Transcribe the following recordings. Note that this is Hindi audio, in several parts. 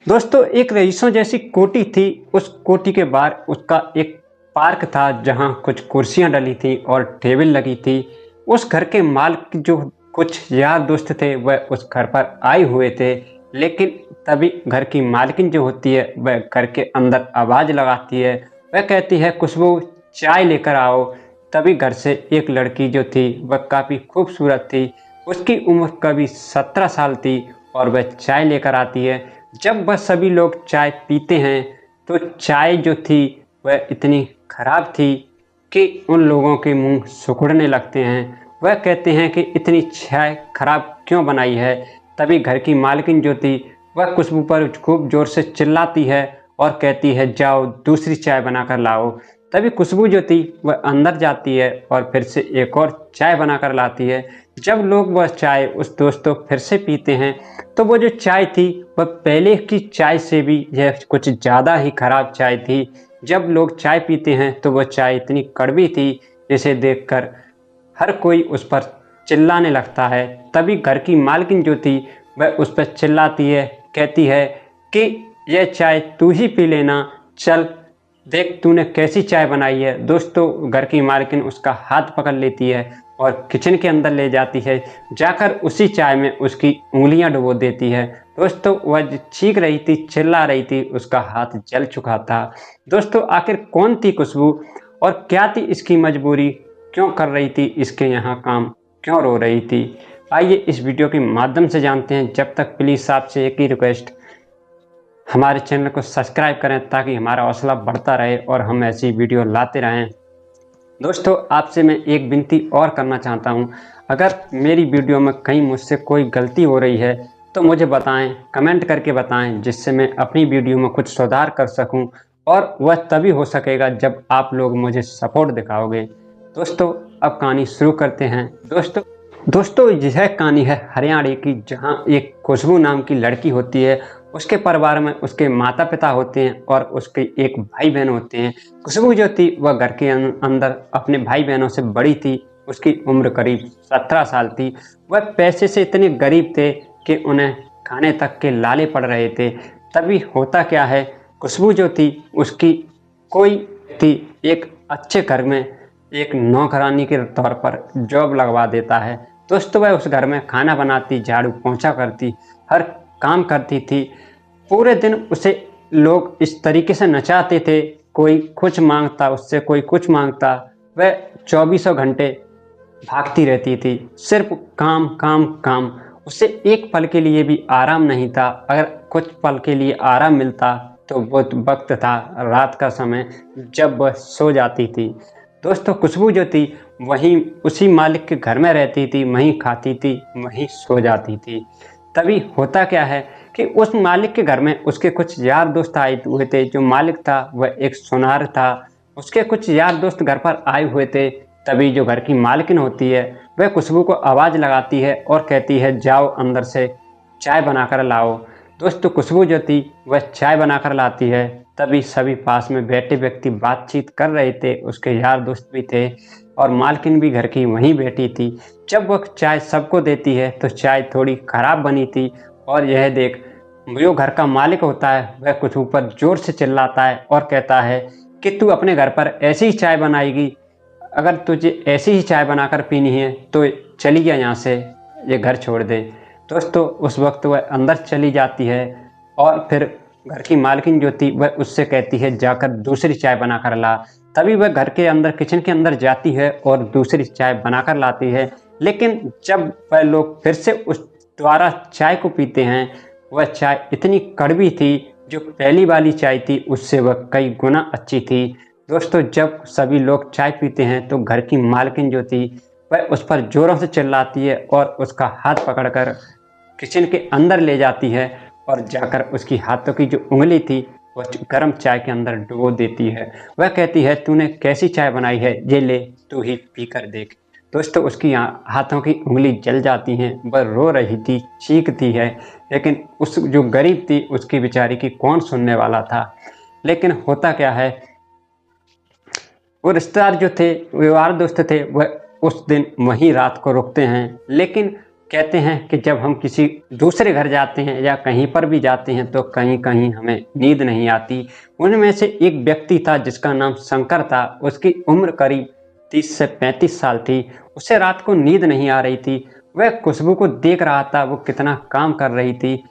दोस्तों, एक रईसों जैसी कोठी थी। उस कोठी के बाहर उसका एक पार्क था जहां कुछ कुर्सियां डली थी और टेबल लगी थी। उस घर के मालिक जो कुछ यार दोस्त थे वह उस घर पर आए हुए थे। लेकिन तभी घर की मालकिन जो होती है वह घर के अंदर आवाज़ लगाती है। वह कहती है, खुशबू चाय लेकर आओ। तभी घर से एक लड़की जो थी वह काफ़ी खूबसूरत थी। उसकी उम्र कभी 17 साल थी और वह चाय लेकर आती है। जब वह सभी लोग चाय पीते हैं तो चाय जो थी वह इतनी खराब थी कि उन लोगों के मुंह सिकुड़ने लगते हैं। वह कहते हैं कि इतनी चाय खराब क्यों बनाई है। तभी घर की मालकिन जो थी वह खुशबू पर खूब ज़ोर से चिल्लाती है और कहती है, जाओ दूसरी चाय बनाकर लाओ। तभी खुशबू जो थी वह अंदर जाती है और फिर से एक और चाय बनाकर लाती है। जब लोग वह चाय उस दोस्तों फिर से पीते हैं तो वो जो चाय थी वह पहले की चाय से भी यह कुछ ज़्यादा ही खराब चाय थी। जब लोग चाय पीते हैं तो वह चाय इतनी कड़वी थी जिसे देखकर हर कोई उस पर चिल्लाने लगता है। तभी घर की मालकिन जो थी वह उस पर चिल्लाती है, कहती है कि यह चाय तू ही पी लेना, चल देख तूने कैसी चाय बनाई है। दोस्तों, घर की मालकिन उसका हाथ पकड़ लेती है और किचन के अंदर ले जाती है। जाकर उसी चाय में उसकी उंगलियां डुबो देती है। दोस्तों, वह चीख रही थी, चिल्ला रही थी, उसका हाथ जल चुका था। दोस्तों, आखिर कौन थी खुशबू और क्या थी इसकी मजबूरी, क्यों कर रही थी इसके यहाँ काम, क्यों रो रही थी? आइए इस वीडियो के माध्यम से जानते हैं। जब तक प्लीज़ आपसे एक ही रिक्वेस्ट, हमारे चैनल को सब्सक्राइब करें ताकि हमारा हौसला बढ़ता रहे और हम ऐसी वीडियो लाते रहें। दोस्तों, आपसे मैं एक विनती और करना चाहता हूं, अगर मेरी वीडियो में कहीं मुझसे कोई गलती हो रही है तो मुझे बताएं, कमेंट करके बताएं, जिससे मैं अपनी वीडियो में कुछ सुधार कर सकूं। और वह तभी हो सकेगा जब आप लोग मुझे सपोर्ट दिखाओगे। दोस्तों, अब कहानी शुरू करते हैं। दोस्तों, यह कहानी है हरियाणा की, जहां एक खुशबू नाम की लड़की होती है। उसके परिवार में उसके माता पिता होते हैं और उसके एक भाई बहन होते हैं। खुशबू जो थी वह घर के अंदर अपने भाई बहनों से बड़ी थी। उसकी उम्र करीब 17 साल थी। वह पैसे से इतने गरीब थे कि उन्हें खाने तक के लाले पड़ रहे थे। तभी होता क्या है, खुशबू जो थी उसकी कोई थी एक अच्छे घर में एक नौकरानी के तौर पर जॉब लगवा देता है। दोस्तों, वह उस घर में खाना बनाती, झाड़ू पोंछा करती, हर काम करती थी। पूरे दिन उसे लोग इस तरीके से नचाते थे, कोई कुछ मांगता उससे, कोई कुछ मांगता। वह चौबीसों घंटे भागती रहती थी, सिर्फ काम काम काम। उसे एक पल के लिए भी आराम नहीं था। अगर कुछ पल के लिए आराम मिलता तो वो वक्त था रात का समय, जब वह सो जाती थी। दोस्तों, खुशबू जो थी वहीं उसी मालिक के घर में रहती थी, वहीं खाती थी, वहीं सो जाती थी। तभी होता क्या है कि उस मालिक के घर में उसके कुछ यार दोस्त आए हुए थे। जो मालिक था वह एक सुनार था। उसके कुछ यार दोस्त घर पर आए हुए थे। तभी जो घर की मालकिन होती है वह खुशबू को आवाज़ लगाती है और कहती है, जाओ अंदर से चाय बनाकर लाओ। दोस्तों, खुशबू जो थी वह चाय बनाकर लाती है। तभी सभी पास में बैठे व्यक्ति बातचीत कर रहे थे, उसके यार दोस्त भी थे और मालकिन भी घर की वहीं बैठी थी। जब वह चाय सबको देती है तो चाय थोड़ी खराब बनी थी। और यह देख जो घर का मालिक होता है वह कुछ ऊपर जोर से चिल्लाता है और कहता है कि तू अपने घर पर ऐसी ही चाय बनाएगी, अगर तुझे ऐसी ही चाय बनाकर पीनी है तो चली जा यहाँ से, ये घर छोड़ दे। दोस्तों, उस वक्त वह अंदर चली जाती है और फिर घर की मालकिन जो थी वह उससे कहती है, जाकर दूसरी चाय बनाकर ला। तभी वह घर के अंदर किचन के अंदर जाती है और दूसरी चाय बनाकर लाती है। लेकिन जब वह लोग फिर से उस द्वारा चाय को पीते हैं, वह चाय इतनी कड़वी थी, जो पहली वाली चाय थी उससे वह कई गुना अच्छी थी। दोस्तों, जब सभी लोग चाय पीते हैं तो घर की मालकिन जो थी वह उस पर जोरों से चिल्लाती है और उसका हाथ पकड़कर किचन के अंदर ले जाती है और जाकर उसकी हाथों की जो उंगली थी वह गर्म चाय के अंदर डुबो देती है। वह कहती है, तूने कैसी चाय बनाई है, ये ले तू ही पी कर देख। दोस्तों, उसकी हाथों की उंगली जल जाती हैं। वह रो रही थी, चीखती है, लेकिन उस जो गरीब थी उसकी बेचारी की कौन सुनने वाला था। लेकिन होता क्या है, वो रिश्तेदार जो थे, वो यार दोस्त थे, वह उस दिन वहीं रात को रुकते हैं। लेकिन कहते हैं कि जब हम किसी दूसरे घर जाते हैं या कहीं पर भी जाते हैं तो कहीं कहीं हमें नींद नहीं आती। उनमें से एक व्यक्ति था जिसका नाम शंकर था। उसकी उम्र करीब 30 से 35 साल थी। उसे रात को नींद नहीं आ रही थी। वह खुशबू को देख रहा था वो कितना काम कर रही थी।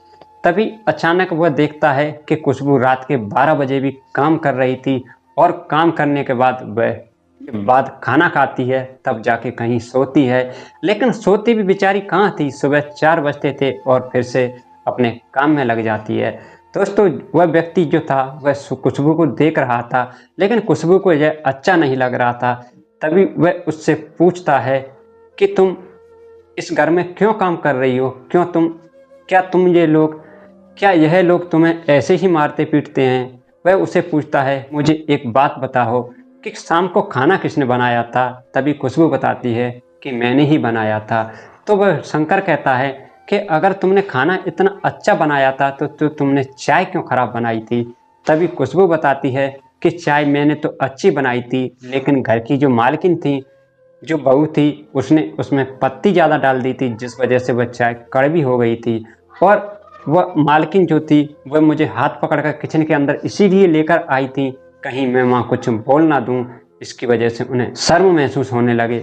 तभी अचानक वह देखता है कि खुशबू रात के 12 बजे भी काम कर रही थी और काम करने के बाद खाना खाती है, तब जाके कहीं सोती है। लेकिन सोती भी बेचारी कहाँ थी, सुबह 4 बजते थे और फिर से अपने काम में लग जाती है। दोस्तों, वह व्यक्ति जो था वह खुशबू को देख रहा था, लेकिन खुशबू को यह अच्छा नहीं लग रहा था। तभी वह उससे पूछता है कि तुम इस घर में क्यों काम कर रही हो? क्या यह लोग तुम्हें ऐसे ही मारते पीटते हैं? वह उसे पूछता है, मुझे एक बात बताओ कि शाम को खाना किसने बनाया था? तभी खुशबू बताती है कि मैंने ही बनाया था। तो वह शंकर कहता है कि अगर तुमने खाना इतना अच्छा बनाया था तो तुमने चाय क्यों खराब बनाई थी? तभी खुशबू बताती है कि चाय मैंने तो अच्छी बनाई थी, लेकिन घर की जो मालकिन थी, जो बहू थी, उसने उसमें पत्ती ज़्यादा डाल दी थी, जिस वजह से वह चाय कड़वी हो गई थी। और वह मालकिन जो थी वह मुझे हाथ पकड़कर किचन के अंदर इसीलिए लेकर आई थी, कहीं मैं वहाँ कुछ बोल ना दूँ, इसकी वजह से उन्हें शर्म महसूस होने लगे।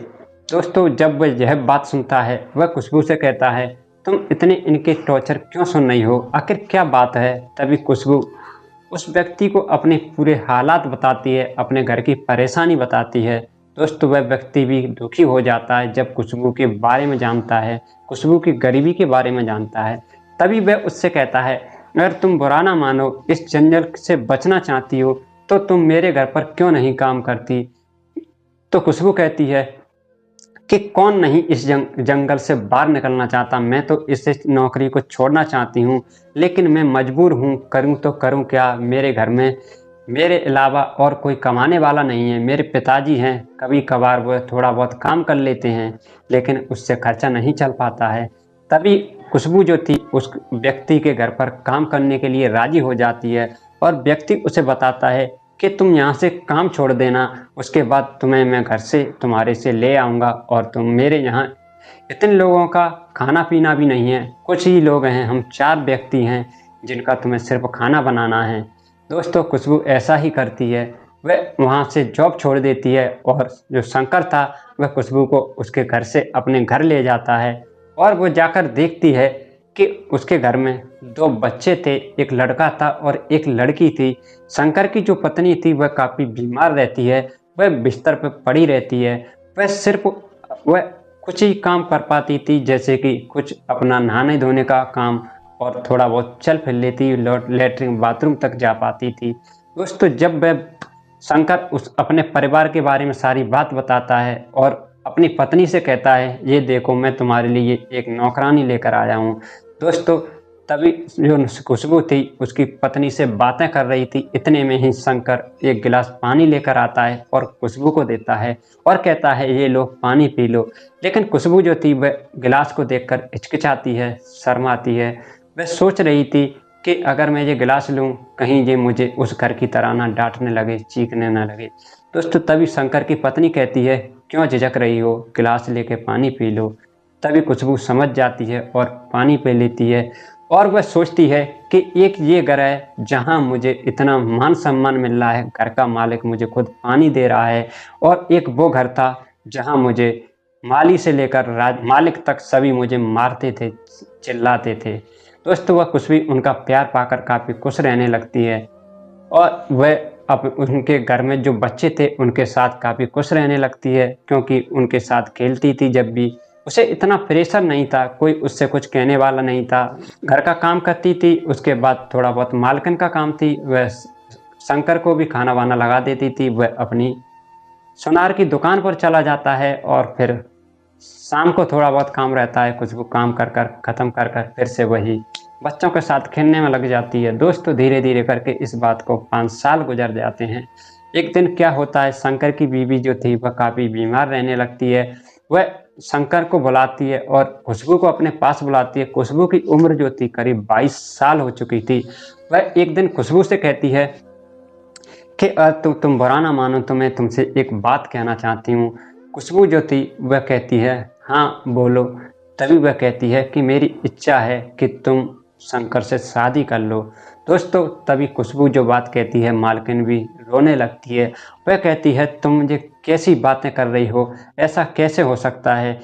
दोस्तों, जब वह यह बात सुनता है वह खुशबू से कहता है, तुम इतने इनके टॉर्चर क्यों सुन रही हो? आखिर क्या बात है? तभी खुशबू उस व्यक्ति को अपने पूरे हालात बताती है, अपने घर की परेशानी बताती है। दोस्तों, वह व्यक्ति भी दुखी हो जाता है जब खुशबू के बारे में जानता है, खुशबू की गरीबी के बारे में जानता है। तभी वह उससे कहता है, अगर तुम बुरा ना मानो, इस जंजल से बचना चाहती हो तो तुम मेरे घर पर क्यों नहीं काम करती? तो खुशबू कहती है कि कौन नहीं इस जंगल से बाहर निकलना चाहता। मैं तो इस नौकरी को छोड़ना चाहती हूँ, लेकिन मैं मजबूर हूँ। करूँ तो करूँ क्या? मेरे घर में मेरे अलावा और कोई कमाने वाला नहीं है। मेरे पिताजी हैं, कभी कभार वह थोड़ा बहुत काम कर लेते हैं, लेकिन उससे खर्चा नहीं चल पाता है। तभी खुशबू जो थी उस व्यक्ति के घर पर काम करने के लिए राजी हो जाती है और व्यक्ति उसे बताता है कि तुम यहाँ से काम छोड़ देना, उसके बाद तुम्हें मैं घर से तुम्हारे से ले आऊँगा और तुम मेरे यहाँ इतने लोगों का खाना पीना भी नहीं है, कुछ ही लोग हैं, हम 4 व्यक्ति हैं जिनका तुम्हें सिर्फ खाना बनाना है। दोस्तों, खुशबू ऐसा ही करती है। वह वहाँ से जॉब छोड़ देती है और जो शंकर था वह खुशबू को उसके घर से अपने घर ले जाता है और वो जाकर देखती है कि उसके घर में 2 बच्चे थे, एक लड़का था और एक लड़की थी। शंकर की जो पत्नी थी वह काफ़ी बीमार रहती है, वह बिस्तर पर पड़ी रहती है। वह कुछ ही काम कर पाती थी, जैसे कि कुछ अपना नहाने धोने का काम और थोड़ा बहुत चल फिर लेती, लेटरिन बाथरूम तक जा पाती थी। दोस्तों, जब वह शंकर उस अपने परिवार के बारे में सारी बात बताता है और अपनी पत्नी से कहता है, ये देखो मैं तुम्हारे लिए एक नौकरानी लेकर आया हूँ। दोस्तों, तभी जो खुशबू थी उसकी पत्नी से बातें कर रही थी, इतने में ही शंकर एक गिलास पानी लेकर आता है और खुशबू को देता है और कहता है, ये लो पानी पी लो। लेकिन खुशबू जो थी वह गिलास को देखकर हिचकिचाती है, शर्माती है। वह सोच रही थी कि अगर मैं ये गिलास लूँ, कहीं ये मुझे उस घर की तरह ना डांटने लगे, चीखने ना लगे। दोस्तों, तभी शंकर की पत्नी कहती है, क्यों झिझक रही हो, गिलास लेके पानी पी लो। तभी खुशबू समझ जाती है और पानी पी लेती है और वह सोचती है कि एक ये घर है जहाँ मुझे इतना मान सम्मान मिल रहा है, घर का मालिक मुझे खुद पानी दे रहा है, और एक वो घर था जहाँ मुझे माली से लेकर मालिक तक सभी मुझे मारते थे, चिल्लाते थे। दोस्तों, वह खुशबू उनका प्यार पाकर काफ़ी खुश रहने लगती है और वह अब उनके घर में जो बच्चे थे उनके साथ काफ़ी खुश रहने लगती है, क्योंकि उनके साथ खेलती थी जब भी। उसे इतना प्रेशर नहीं था, कोई उससे कुछ कहने वाला नहीं था। घर का काम करती थी, उसके बाद थोड़ा बहुत मालकिन का काम थी। वह शंकर को भी खाना वाना लगा देती थी। वह अपनी सुनार की दुकान पर चला जाता है और फिर शाम को थोड़ा बहुत काम रहता है, कुछ वो काम कर कर ख़त्म कर कर फिर से वही बच्चों के साथ खेलने में लग जाती है। दोस्तों, धीरे धीरे करके इस बात को 5 साल गुजर जाते हैं। एक दिन क्या होता है, शंकर की बीवी जो थी वह काफ़ी बीमार रहने लगती है। वह शंकर को बुलाती है और खुशबू को अपने पास बुलाती है। खुशबू की उम्र जो थी करीब 22 साल हो चुकी थी। वह एक दिन खुशबू से कहती है कि तुम बुरा ना मानो तो मैं तुमसे एक बात कहना चाहती हूँ। खुशबू जो थी वह कहती है, हाँ बोलो। तभी वह कहती है कि मेरी इच्छा है कि तुम शंकर से शादी कर लो। दोस्तों तभी खुशबू जो बात कहती है मालकिन भी रोने लगती है। वह कहती है तुम मुझे कैसी बातें कर रही हो, ऐसा कैसे हो सकता है,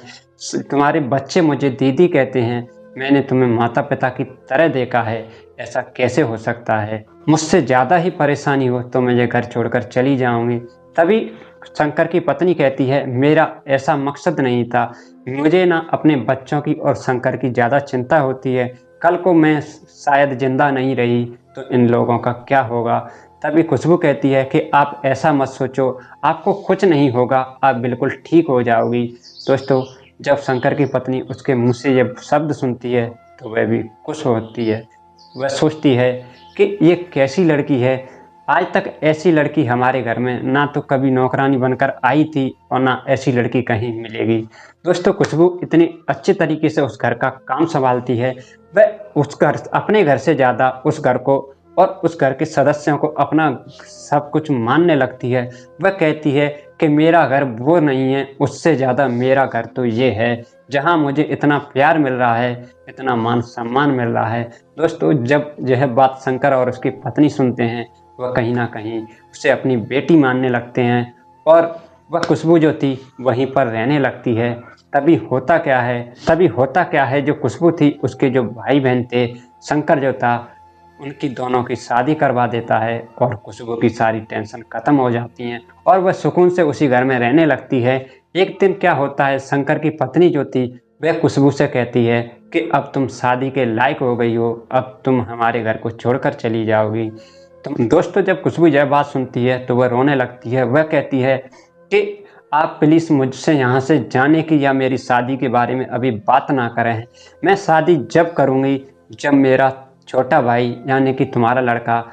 तुम्हारे बच्चे मुझे दीदी कहते हैं, मैंने तुम्हें माता पिता की तरह देखा है, ऐसा कैसे हो सकता है, मुझसे ज़्यादा ही परेशानी हो तो मुझे घर छोड़कर चली जाऊंगी। तभी शंकर की पत्नी कहती है मेरा ऐसा मकसद नहीं था, मुझे ना अपने बच्चों की और शंकर की ज़्यादा चिंता होती है, कल को मैं शायद जिंदा नहीं रही तो इन लोगों का क्या होगा। तभी खुशबू कहती है कि आप ऐसा मत सोचो, आपको कुछ नहीं होगा, आप बिल्कुल ठीक हो जाओगी। दोस्तों जब शंकर की पत्नी उसके मुंह से ये शब्द सुनती है तो वह भी खुश होती है। वह सोचती है कि ये कैसी लड़की है, आज तक ऐसी लड़की हमारे घर में ना तो कभी नौकरानी बनकर आई थी और ना ऐसी लड़की कहीं मिलेगी। दोस्तों खुशबू इतनी अच्छे तरीके से उस घर का काम संभालती है, वह उस घर अपने घर से ज़्यादा उस घर को और उस घर के सदस्यों को अपना सब कुछ मानने लगती है। वह कहती है कि मेरा घर वो नहीं है, उससे ज़्यादा मेरा घर तो ये है जहाँ मुझे इतना प्यार मिल रहा है, इतना मान सम्मान मिल रहा है। दोस्तों जब यह बात शंकर और उसकी पत्नी सुनते हैं वह कहीं ना कहीं उसे अपनी बेटी मानने लगते हैं और वह खुशबू जो थी वहीं पर रहने लगती है। तभी होता क्या है जो खुशबू थी उसके जो भाई बहन थे, शंकर जो था उनकी दोनों की शादी करवा देता है और खुशबू की सारी टेंशन खत्म हो जाती हैं और वह सुकून से उसी घर में रहने लगती है। एक दिन क्या होता है, शंकर की पत्नी जो थी वह खुशबू से कहती है कि अब तुम शादी के लायक हो गई हो, अब तुम हमारे घर को छोड़कर चली जाओगी। तो दोस्तों जब खुशबू यह बात सुनती है तो वह रोने लगती है। वह कहती है कि आप प्लीज़ मुझसे यहाँ से जाने की या मेरी शादी के बारे में अभी बात ना करें। मैं शादी जब करूँगी जब मेरा छोटा भाई यानी कि तुम्हारा लड़का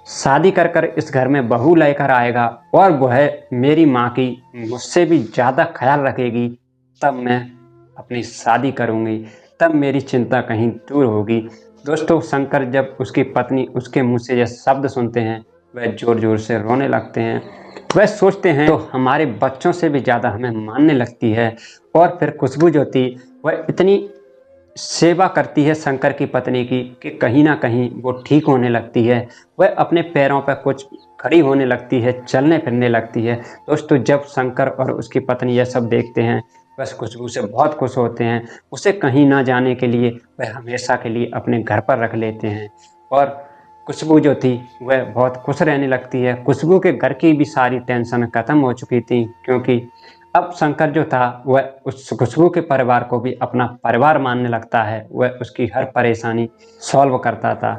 शादी कर कर इस घर में बहू लेकर आएगा और वह मेरी माँ की मुझसे भी ज़्यादा ख्याल रखेगी, तब मैं अपनी शादी करूँगी, तब मेरी चिंता कहीं दूर होगी। दोस्तों शंकर जब उसकी पत्नी उसके मुंह से यह शब्द सुनते हैं वह ज़ोर ज़ोर से रोने लगते हैं। वह सोचते हैं तो हमारे बच्चों से भी ज़्यादा हमें मानने लगती है। और फिर खुशबू जो थी वह इतनी सेवा करती है शंकर की पत्नी की कि कहीं ना कहीं वो ठीक होने लगती है। वह अपने पैरों पर कुछ खड़ी होने लगती है, चलने फिरने लगती है। दोस्तों जब शंकर और उसकी पत्नी यह सब देखते हैं बस खुशबू से बहुत खुश होते हैं। उसे कहीं ना जाने के लिए वह हमेशा के लिए अपने घर पर रख लेते हैं और खुशबू जो थी वह बहुत खुश रहने लगती है। खुशबू के घर की भी सारी टेंशन खत्म हो चुकी थी क्योंकि अब शंकर जो था वह उस खुशबू के परिवार को भी अपना परिवार मानने लगता है, वह उसकी हर परेशानी सॉल्व करता था।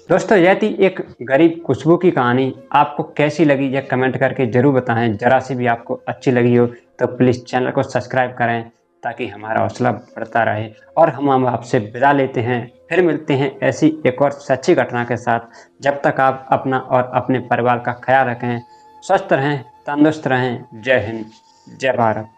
दोस्तों यह थी एक गरीब खुशबू की कहानी। आपको कैसी लगी यह कमेंट करके ज़रूर बताएं। जरा सी भी आपको अच्छी लगी हो तो प्लीज़ चैनल को सब्सक्राइब करें ताकि हमारा हौसला बढ़ता रहे। और हम आपसे विदा लेते हैं, फिर मिलते हैं ऐसी एक और सच्ची घटना के साथ। जब तक आप अपना और अपने परिवार का ख्याल रखें, स्वस्थ रहें, तंदुरुस्त रहें। जय हिंद, जय भारत।